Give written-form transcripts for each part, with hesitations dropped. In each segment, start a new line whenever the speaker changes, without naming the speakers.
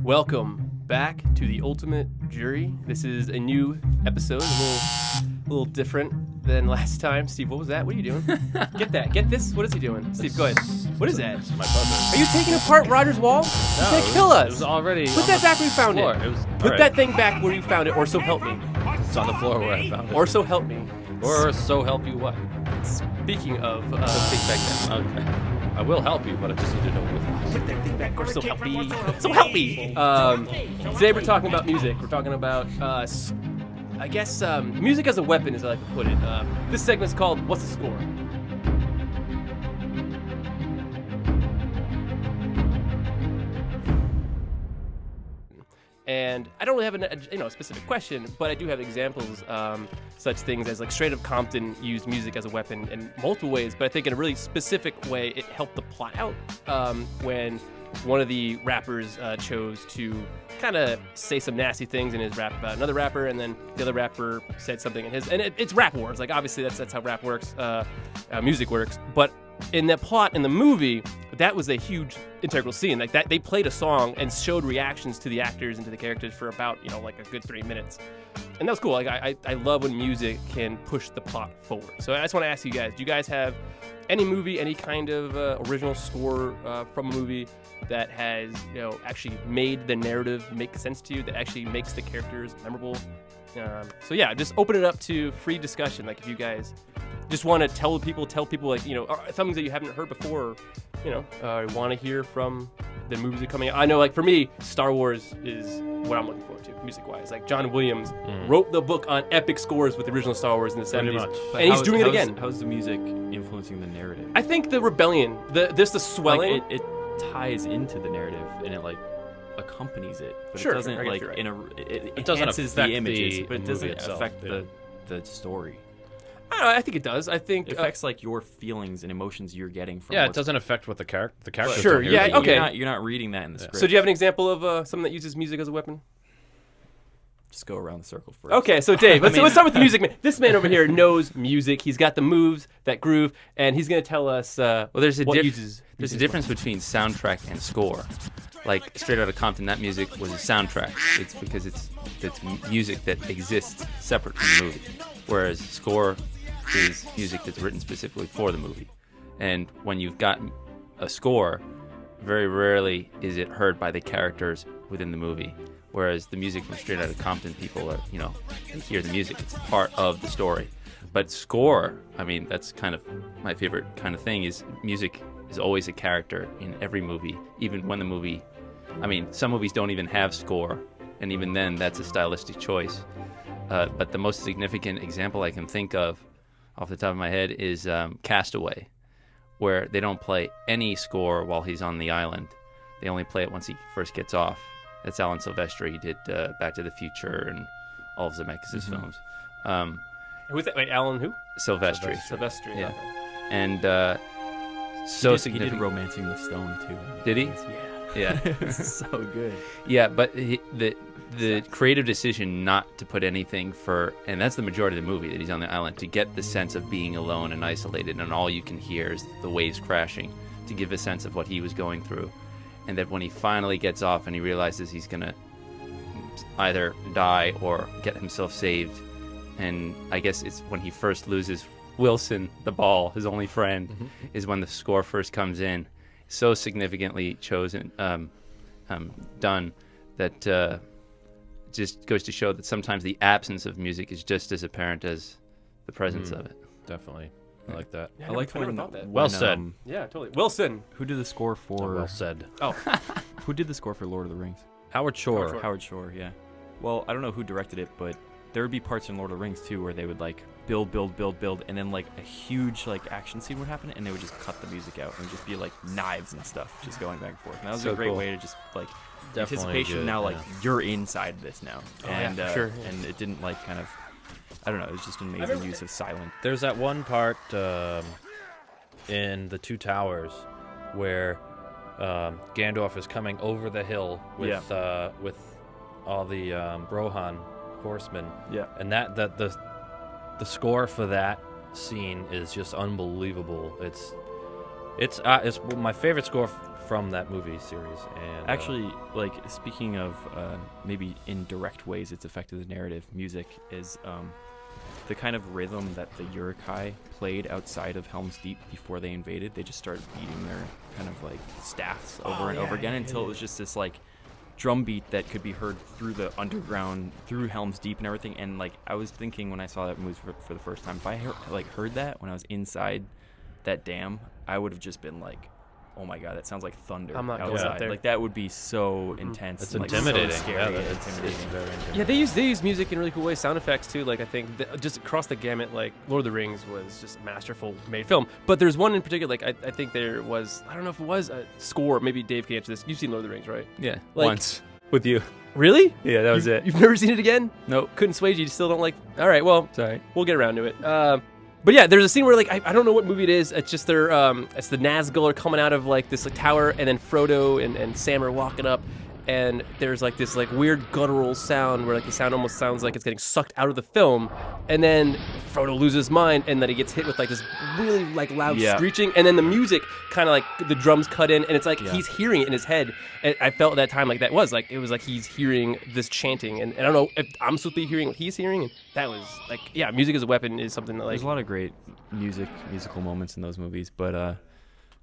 Welcome back to the Ultimate Jury. This is a new episode, a little different than last time. Steve, what was that? What are you doing? Get that. Get this. What is he doing? Steve, go ahead. What is that?
My buzzer.
Are you taking apart Roger's wall?
No,
He's gonna kill us.
It was already.
Put that back where you found
floor.
it. Put that thing back where you found it, or so help me.
It's on the floor where I found it.
Or so help me.
Or so help you what?
Speaking of,
Take back that. Okay. I will help you, but I just need to know what.
put that thing back, or so help me. So help me. Today we're talking about music. We're talking about, I guess, music as a weapon, as I like to put it. This segment's called "What's the Score?" And I don't really have a specific question, but I do have examples, such things as like straight up Compton used music as a weapon in multiple ways, but I think in a really specific way it helped the plot out when one of the rappers chose to kind of say some nasty things in his rap about another rapper, and then the other rapper said something in his, and it's rap wars. Like obviously that's how rap works, music works, but in the plot in the movie, that was a huge integral scene. Like that, they played a song and showed reactions to the actors and to the characters for about, like a good 3 minutes. And that was cool. Like I love when music can push the plot forward. So I just want to ask you guys, do you guys have any movie, any kind of original score from a movie that has, actually made the narrative make sense to you, that actually makes the characters memorable? So yeah, just open it up to free discussion. Like if you guys just want to tell people like, things that you haven't heard before, want to hear from the movies that are coming out. I know, like for me, Star Wars is what I'm looking forward to music-wise. Like John Williams wrote the book on epic scores with the original Star Wars in the 70s, and he's doing it again.
How's the music influencing the narrative?
I think the rebellion, the swelling,
it ties into the narrative and it accompanies it, but
sure,
it doesn't
right.
it
doesn't
enhances
affect
the images, but it
movie
doesn't
itself,
affect
yeah.
the story.
I don't know, I think it does. I think
It affects your feelings and emotions you're getting from.
Yeah, it doesn't affect what the characters.
Sure,
are
yeah,
doing.
okay.
You're not reading that in the script.
So do you have an example of something that uses music as a weapon?
Just go around the circle first.
Okay, so Dave, let's start with the music man. This man over here knows music. He's got the moves, that groove, and he's going to tell us
there's a
what uses.
There's a difference between soundtrack and score. Like Straight Outta Compton, that music was a soundtrack. It's because it's music that exists separate from the movie, whereas score is music that's written specifically for the movie. And when you've got a score, very rarely is it heard by the characters within the movie. Whereas the music from Straight Outta Compton, people are, they hear the music. It's part of the story. But score, that's kind of my favorite kind of thing, is music is always a character in every movie, even when the movie, some movies don't even have score, and even then that's a stylistic choice. But the most significant example I can think of off the top of my head is Castaway, where they don't play any score while he's on the island. They only play it once he first gets off. That's Alan Silvestri. He did Back to the Future and all of Zemeckis' films.
Who's that? Wait, Alan who?
Silvestri.
Silvestri.
Yeah.
Okay.
And
He
significant.
did Romancing the Stone too.
Did he?
Yeah.
Yeah.
It's so good.
Yeah, but the creative decision not to put anything and that's the majority of the movie, that he's on the island, to get the sense of being alone and isolated, and all you can hear is the waves crashing, to give a sense of what he was going through. And that when he finally gets off and he realizes he's going to either die or get himself saved, and I guess it's when he first loses Wilson, the ball, his only friend, is when the score first comes in. So significantly chosen, done, that just goes to show that sometimes the absence of music is just as apparent as the presence of it.
Definitely, I like that.
Yeah,
I liked
never
when
thought that.
Well said.
Yeah, totally. Wilson.
Who did the score for?
Well said.
Oh,
Who did the score for Lord of the Rings?
Howard Shore.
Howard Shore, yeah. Well, I don't know who directed it, but there would be parts in Lord of the Rings too where they would build, and then a huge action scene would happen, and they would just cut the music out, and it would just be knives and stuff just going back and forth. And that was
So
a great
cool.
way to just
Definitely
anticipation.
good,
Now
yeah.
you're inside this now, and
for sure, yeah.
and it didn't kind of, I don't know, it was just an amazing use of silence.
There's that one part in the Two Towers where Gandalf is coming over the hill with all the Rohan horsemen.
Yeah.
And the score for that scene is just unbelievable. It's It's my favorite score from that movie series. And
Actually, like speaking of maybe in direct ways it's affected the narrative, music is the kind of rhythm that the Uruk-hai played outside of Helm's Deep before they invaded. They just started beating their kind of like staffs over and over again until it was just this like drum beat that could be heard through the underground, through Helm's Deep and everything. And like I was thinking when I saw that movie for the first time, if I heard that when I was inside that dam, I would have just been like, oh my god, that sounds like thunder.
I'm not
outside.
going out there.
Like that would be so intense.
It's
and, like,
intimidating.
So scary
Yeah,
and
it's
intimidating.
very intimidating.
Yeah, they use music in really cool ways, sound effects too. Like I think just across the gamut, like Lord of the Rings was just a masterful made film. But there's one in particular, like I think there was, I don't know if it was a score. Maybe Dave can answer this. You've seen Lord of the Rings, right?
Yeah,
Like-
once with you.
Really?
Yeah, that was it.
You've never seen it again?
Nope.
Couldn't sway you. You still don't like. All right, well,
Sorry.
we'll get around to it. But yeah, there's a scene where like I don't know what movie it is. It's just they're it's the Nazgul are coming out of like this like, tower, and then Frodo and Sam are walking up, and there's like this like weird guttural sound where like the sound almost sounds like it's getting sucked out of the film, and then Frodo loses his mind, and then he gets hit with like this really like loud screeching, and then the music kind of like the drums cut in, and it's like he's hearing it in his head. And I felt at that time like that was like it was like he's hearing this chanting, and I don't know if I'm supposed to be hearing what he's hearing, and that was like music as a weapon is something that like
There's a lot of great musical moments in those movies, but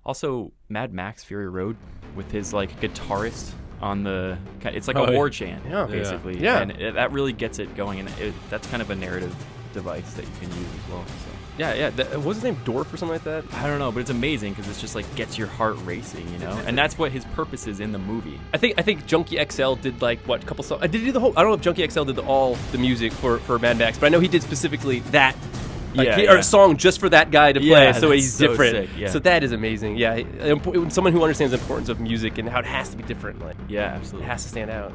also Mad Max Fury Road with his like guitarist on the, it's like a war chant basically, and that really gets it going, and that's kind of a narrative device that you can use as well. So.
What's his name, Dorf or something like that?
I don't know, but it's amazing because it's just like gets your heart racing, you know, and that's what his purpose is in the movie.
I think Junkie XL did like what a couple songs. Did he do the whole? I don't know if Junkie XL did all the music for Mad Max, but I know he did specifically that. Like, or a song just for that guy to play, so he's
so
different.
Sick,
So that is amazing. Yeah, someone who understands the importance of music and how it has to be different. Like,
absolutely,
it has to stand out.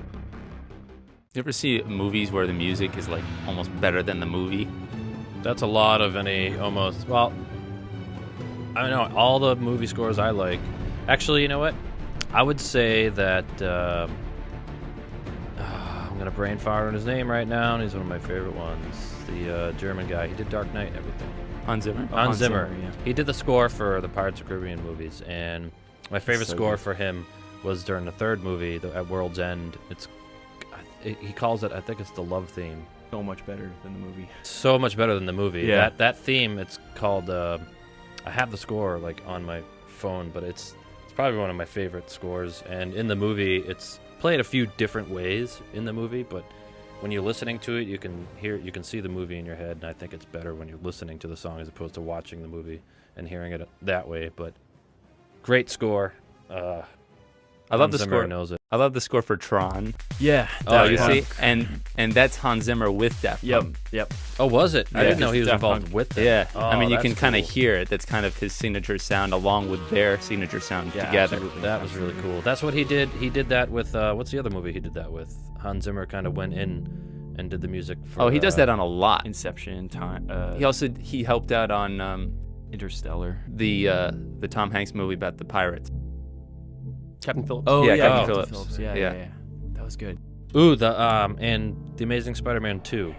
You ever see movies where the music is like almost better than the movie?
That's a lot of any almost. Well, I don't know. All the movie scores I like. Actually, you know what? I would say that I'm gonna brain fire on his name right now, and he's one of my favorite ones. The German guy. He did Dark Knight and everything.
Hans Zimmer.
Hans Zimmer.
yeah.
He did the score for the Pirates of the Caribbean movies, and my favorite
So
score
good.
for him was during the third movie, at World's End. He calls it, I think it's the love theme.
So much better than the movie.
So much better than the movie.
Yeah.
That theme, it's called. I have the score like on my phone, but it's probably one of my favorite scores. And in the movie, it's played a few different ways in the movie, but when you're listening to it, you can see the movie in your head, and I think it's better when you're listening to the song as opposed to watching the movie and hearing it that way. But great score.
I love the
Zimmer
score.
knows it.
I love the score for Tron.
Yeah.
Oh,
you
yeah.
see, and that's Hans Zimmer with Daft Punk.
Yep.
Oh, was it? I
Yeah,
didn't know he was
Daft
involved
Punk.
with that.
Yeah,
Oh,
I mean you
that's
can kind of
cool.
hear it. That's kind of his signature sound along with their signature sound
Yeah,
together.
absolutely.
That was really cool. That's what he did. He did that with what's the other movie he did that with? Hans Zimmer kind of went in and did the music for.
Oh, he does that on a lot.
Inception,
He helped out on
Interstellar.
the Tom Hanks movie about the pirates.
Captain Phillips.
Oh
Yeah,
yeah,
Captain
Captain
Phillips.
Yeah,
Yeah.
yeah. That was good.
Ooh, and the Amazing Spider-Man 2.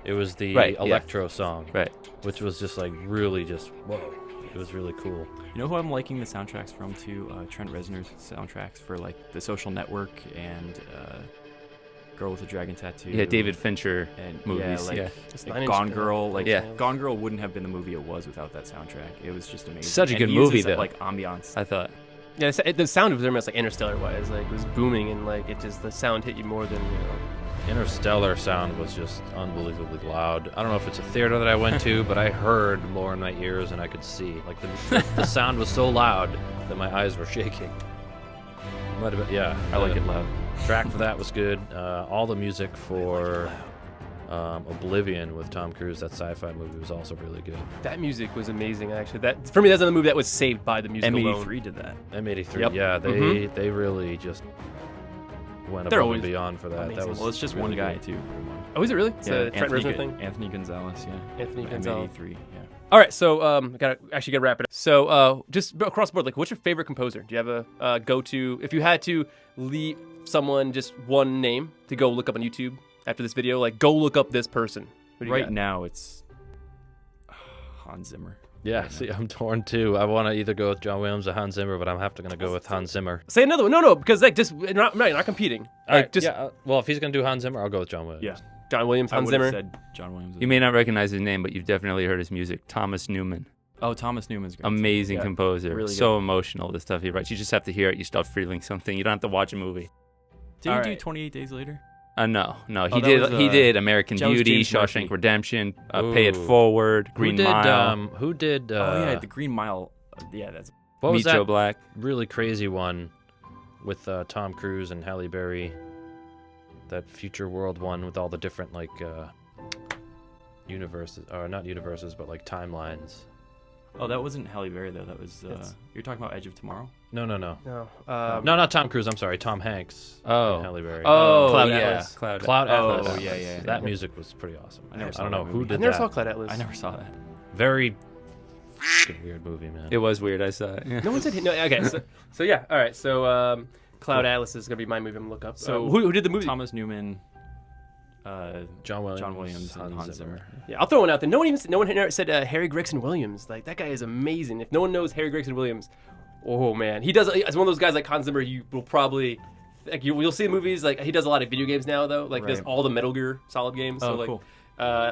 It was the
Right, yeah.
electro song,
Right.
which was just like really just whoa. It was really cool.
You know who I'm liking the soundtracks from too? Trent Reznor's soundtracks for like The Social Network and Girl with a Dragon Tattoo.
Yeah, David Fincher
and
movies.
Yeah,
Yeah.
like,
Just
like
Nine Inch
Gone
Nails.
Girl. Like
Yeah.
Gone Girl wouldn't have been the movie it was without that soundtrack. It was just amazing.
Such a
And
good
he
movie,
uses,
though.
Like ambiance.
I thought.
Yeah, the sound of them is like Interstellar wise, like it was booming, and like it just the sound hit you more than
Interstellar sound was just unbelievably loud. I don't know if it's a theater that I went to, but I heard more in my ears than I could see. Like the sound was so loud that my eyes were shaking. Might have been, yeah.
I like it loud.
Track for that was good. All the music for Oblivion with Tom Cruise, that sci-fi movie, was also really good.
That music was amazing, actually. That for me, that's another movie that was saved by the music alone.
M83 did that.
M83,
Yep.
yeah, they really just went
They're
above
always
and beyond for that.
amazing.
That was
Well, it's just
really
one guy
good.
too. pretty much.
Oh, is it really? It's a Trent
Anthony,
Reznor thing.
Anthony Gonzalez, yeah.
Anthony Gonzalez.
M83, yeah.
All right, so gotta wrap it up. So just across the board, like, what's your favorite composer? Do you have a go-to? If you had to leave someone just one name to go look up on YouTube after this video, like go look up this person. Who do you
Right
got?
now, it's Hans Zimmer.
Yeah, see, I'm torn too. I want to either go with John Williams or Hans Zimmer, but I'm going to go with Hans Zimmer.
Say another one. No, because like just not competing.
All right,
just
well, if he's going to do Hans Zimmer, I'll go with John Williams.
Yeah.
John Williams,
I
Hans
would've
Zimmer.
said John Williams.
You may not recognize his name, but you've definitely heard his music. Thomas Newman.
Oh, Thomas Newman's great.
Amazing
Yeah.
composer.
Really
So emotional, the stuff he writes. You just have to hear it. You start feeling something. You don't have to watch a movie.
Did
All
he do
right.
28 Days Later?
No. He
that
did.
was,
He did American
that was
Beauty,
James
Shawshank
Murphy.
Redemption, Pay It
Ooh.
Forward, Green Mile,
Who did?
Oh yeah, the Green Mile. Yeah, that's.
What was
Meet Joe
that
Black.
really crazy one with Tom Cruise and Halle Berry? That future world one with all the different like universes, or not universes, but like timelines.
Oh, that wasn't Halle Berry though. That was.
It's-
You're talking about Edge of Tomorrow.
No.
No.
No, not Tom Cruise. I'm sorry, Tom Hanks.
Oh.
And Halle Berry.
Oh,
Cloud
yeah.
Atlas. Cloud
Cloud
Oh,
Atlas.
yeah.
That music was pretty awesome.
I never saw
don't know
that
who
movie.
did
I never
that.
saw Cloud Atlas.
I never saw that.
Very fucking weird movie, man.
It was weird. I saw it. Yeah.
No one said no. Okay, so yeah. All right. So Cloud Atlas is gonna be my movie. I'm gonna look up. So who did the movie?
Thomas Newman.
John Williams.
John Williams and Hans Zimmer.
Yeah, I'll throw one out there. No one said Harry Gregson-Williams. Like that guy is amazing. If no one knows Harry Gregson-Williams, oh man, he does. As one of those guys like Hans Zimmer, you will probably like you'll see in movies. Like he does a lot of video games now though. Like does
Right.
all the Metal Gear Solid games. So
Oh,
like,
cool.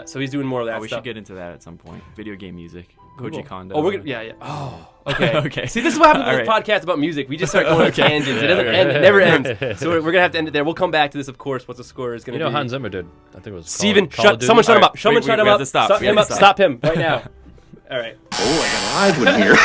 So he's doing more of that
Oh, we
stuff.
should get into that at some point. Video game music.
Cool.
Koji Kondo.
Oh, we're gonna, yeah. Oh, okay.
Okay.
See, this is what happens with
All
this podcast about music. We just start going on
Okay.
tangents. It doesn't end. It never ends. So we're gonna have to end it there. We'll come back to this, of course. What the score is gonna
You know,
be.
Hans Zimmer did. I think it was.
Steven,
Call of Duty.
someone shut him up.
Wait,
Someone shut him
we have
up.
to stop.
Stop
We
him
have
up.
to
Stop him right now. All right.
Oh, I got a live one here.